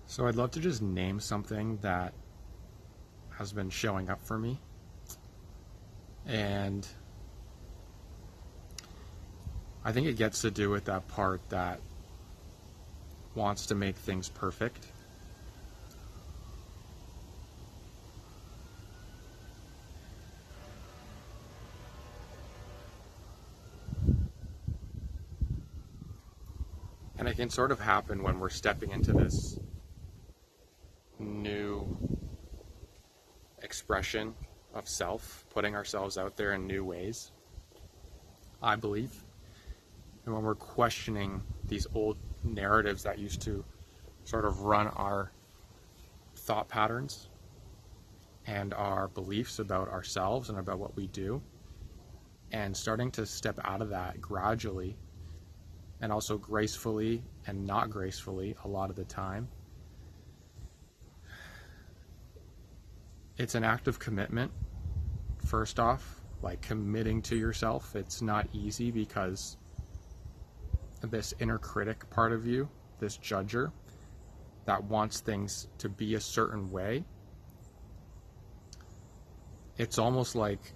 So I'd love to just name something that has been showing up for me. And I think it gets to do with that part that wants to make things perfect. And it can sort of happen when we're stepping into this new expression of self, putting ourselves out there in new ways, I believe. And when we're questioning these old narratives that used to sort of run our thought patterns and our beliefs about ourselves and about what we do, and starting to step out of that gradually and also gracefully and not gracefully a lot of the time. It's an act of commitment, first off, like committing to yourself. It's not easy because this inner critic part of you, this judger that wants things to be a certain way, it's almost like,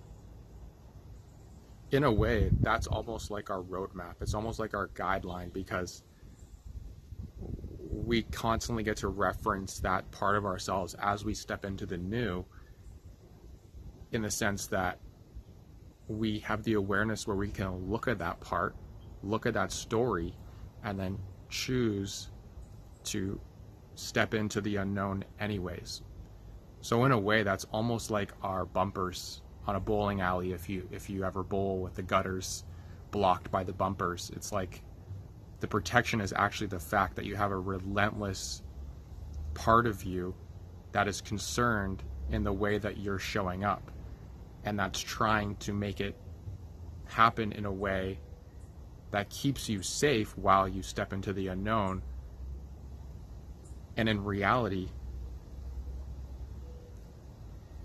in a way, that's almost like our roadmap. It's almost like our guideline, because we constantly get to reference that part of ourselves as we step into the new, in the sense that we have the awareness where we can look at that part, look at that story, and then choose to step into the unknown anyways. So in a way, that's almost like our bumpers on a bowling alley. If you ever bowl with the gutters blocked by the bumpers, it's like the protection is actually the fact that you have a relentless part of you that is concerned in the way that you're showing up, and that's trying to make it happen in a way that keeps you safe while you step into the unknown. And in reality,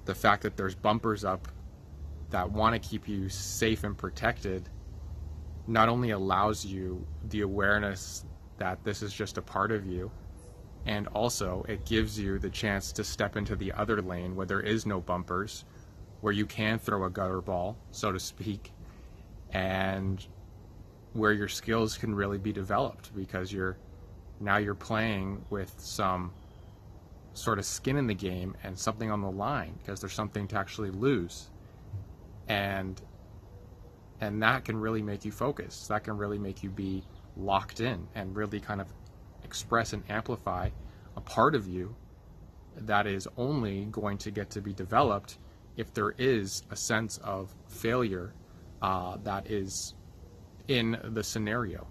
the fact that there's bumpers up that want to keep you safe and protected not only allows you the awareness that this is just a part of you, and also it gives you the chance to step into the other lane where there is no bumpers, where you can throw a gutter ball, so to speak, and where your skills can really be developed, because you're playing with some sort of skin in the game and something on the line, because there's something to actually lose. And that can really make you focus. That can really make you be locked in and really kind of express and amplify a part of you that is only going to get to be developed if there is a sense of failure that is in the scenario.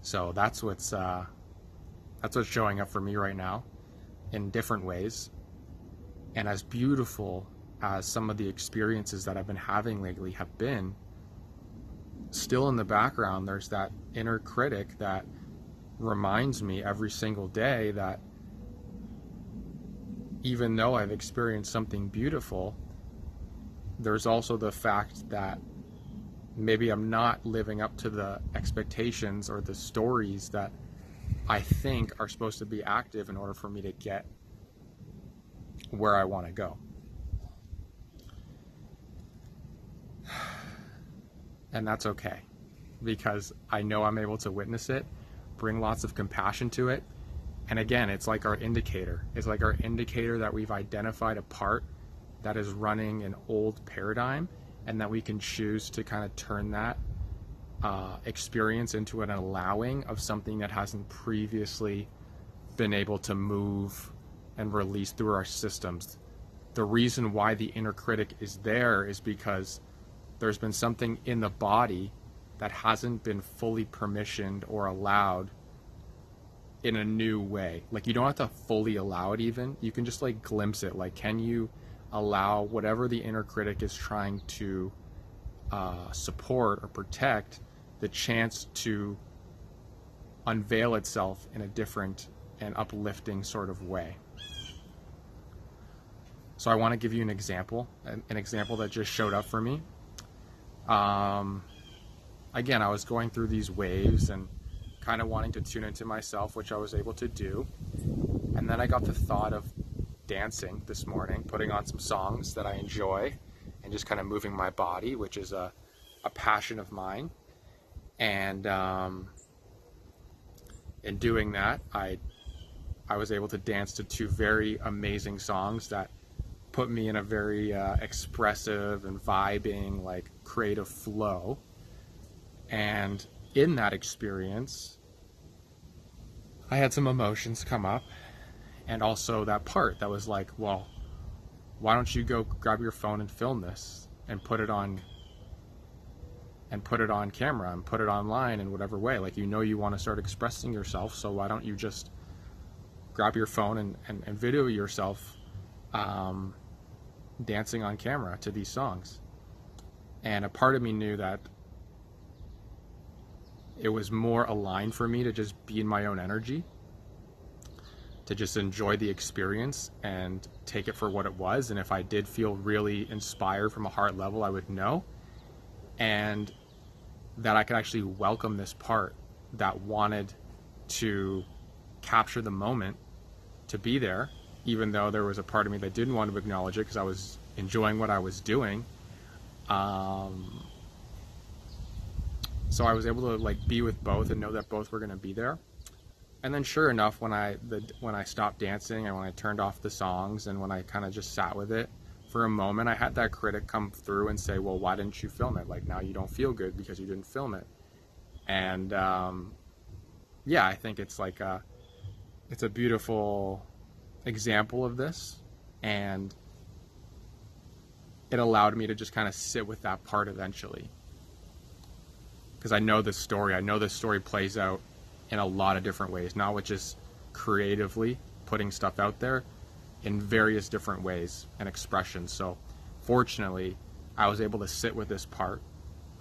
So that's what's showing up for me right now in different ways. And as beautiful as some of the experiences that I've been having lately have been, still in the background there's that inner critic that reminds me every single day that even though I've experienced something beautiful, there's also the fact that maybe I'm not living up to the expectations or the stories that I think are supposed to be active in order for me to get where I want to go. And that's okay, because I know I'm able to witness it, bring lots of compassion to it. And again, it's like our indicator. It's like our indicator that we've identified a part that is running an old paradigm, and that we can choose to kind of turn that experience into an allowing of something that hasn't previously been able to move and release through our systems. The reason why the inner critic is there is because there's been something in the body that hasn't been fully permissioned or allowed in a new way. Like, you don't have to fully allow it even. You can just like glimpse it. Like, can you allow whatever the inner critic is trying to support or protect the chance to unveil itself in a different and uplifting sort of way? So I want to give you an example that just showed up for me. Again, I was going through these waves and kind of wanting to tune into myself, which I was able to do. And then I got the thought of dancing this morning, putting on some songs that I enjoy and just kind of moving my body, which is a passion of mine. And in doing that, I was able to dance to two very amazing songs that put me in a very expressive and vibing, like creative flow. And in that experience, I had some emotions come up, and also that part that was like, well, why don't you go grab your phone and film this and put it on camera and put it online in whatever way. Like, you know, you want to start expressing yourself, so why don't you just grab your phone and video yourself dancing on camera to these songs. And a part of me knew that it was more aligned for me to just be in my own energy, to just enjoy the experience and take it for what it was. And if I did feel really inspired from a heart level, I would know. And that I could actually welcome this part that wanted to capture the moment, to be there, even though there was a part of me that didn't want to acknowledge it because I was enjoying what I was doing. So I was able to like be with both and know that both were going to be there. And then sure enough, when I stopped dancing and when I turned off the songs and when I kind of just sat with it for a moment, I had that critic come through and say, well, why didn't you film it? Like, now you don't feel good because you didn't film it. And yeah, I think it's like it's a beautiful example of this, and it allowed me to just kind of sit with that part eventually, because I know this story. I know this story plays out in a lot of different ways, not with just creatively putting stuff out there, in various different ways and expressions. So fortunately, I was able to sit with this part,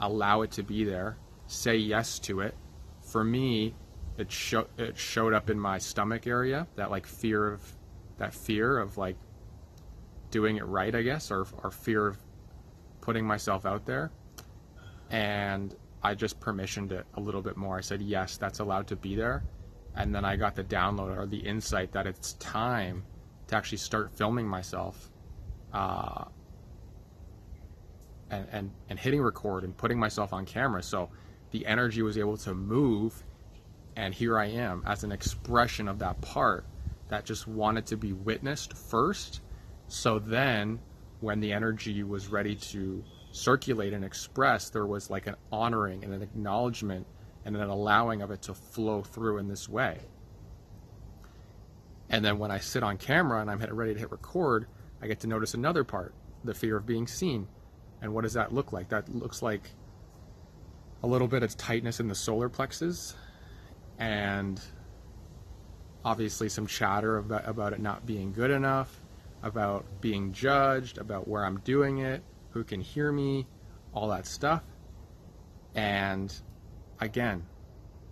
allow it to be there, say yes to it. For me, it showed up in my stomach area, that fear of like doing it right, I guess, or fear of putting myself out there. And I just permissioned it a little bit more. I said, yes, that's allowed to be there. And then I got the download or the insight that it's time to actually start filming myself and hitting record and putting myself on camera. So the energy was able to move, and here I am as an expression of that part that just wanted to be witnessed first. So then when the energy was ready to circulate and express, there was like an honoring and an acknowledgement and an allowing of it to flow through in this way. And then when I sit on camera and I'm ready to hit record, I get to notice another part, the fear of being seen. And what does that look like? That looks like a little bit of tightness in the solar plexus, and obviously some chatter about it not being good enough, about being judged, about where I'm doing it, who can hear me, all that stuff. And again,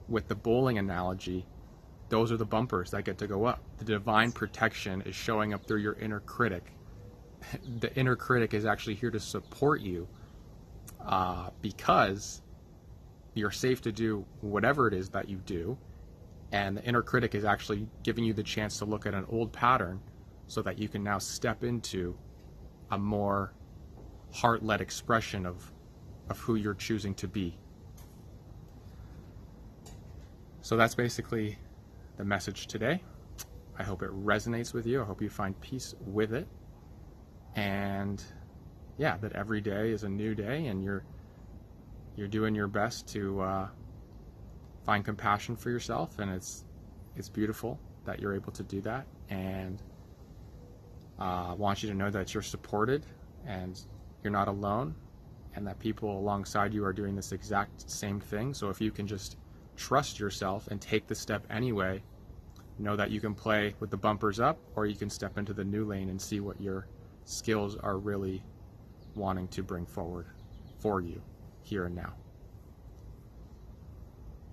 with the bowling analogy, those are the bumpers that get to go up. The divine protection is showing up through your inner critic. The inner critic is actually here to support you because you're safe to do whatever it is that you do. And the inner critic is actually giving you the chance to look at an old pattern so that you can now step into a more heart-led expression of who you're choosing to be. So that's basically the message today. I hope it resonates with you. I hope you find peace with it. And yeah, that every day is a new day, and you're doing your best to find compassion for yourself, and it's beautiful that you're able to do that. And I want you to know that you're supported and you're not alone, and that people alongside you are doing this exact same thing. So if you can just trust yourself and take the step anyway, know that you can play with the bumpers up, or you can step into the new lane and see what your skills are really wanting to bring forward for you here and now.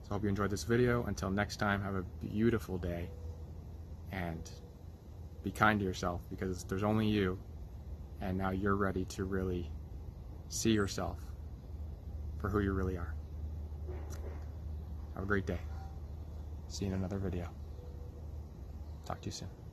So I hope you enjoyed this video. Until next time, have a beautiful day, and be kind to yourself, because there's only you, and now you're ready to really see yourself for who you really are. Have a great day. See you in another video. Talk to you soon.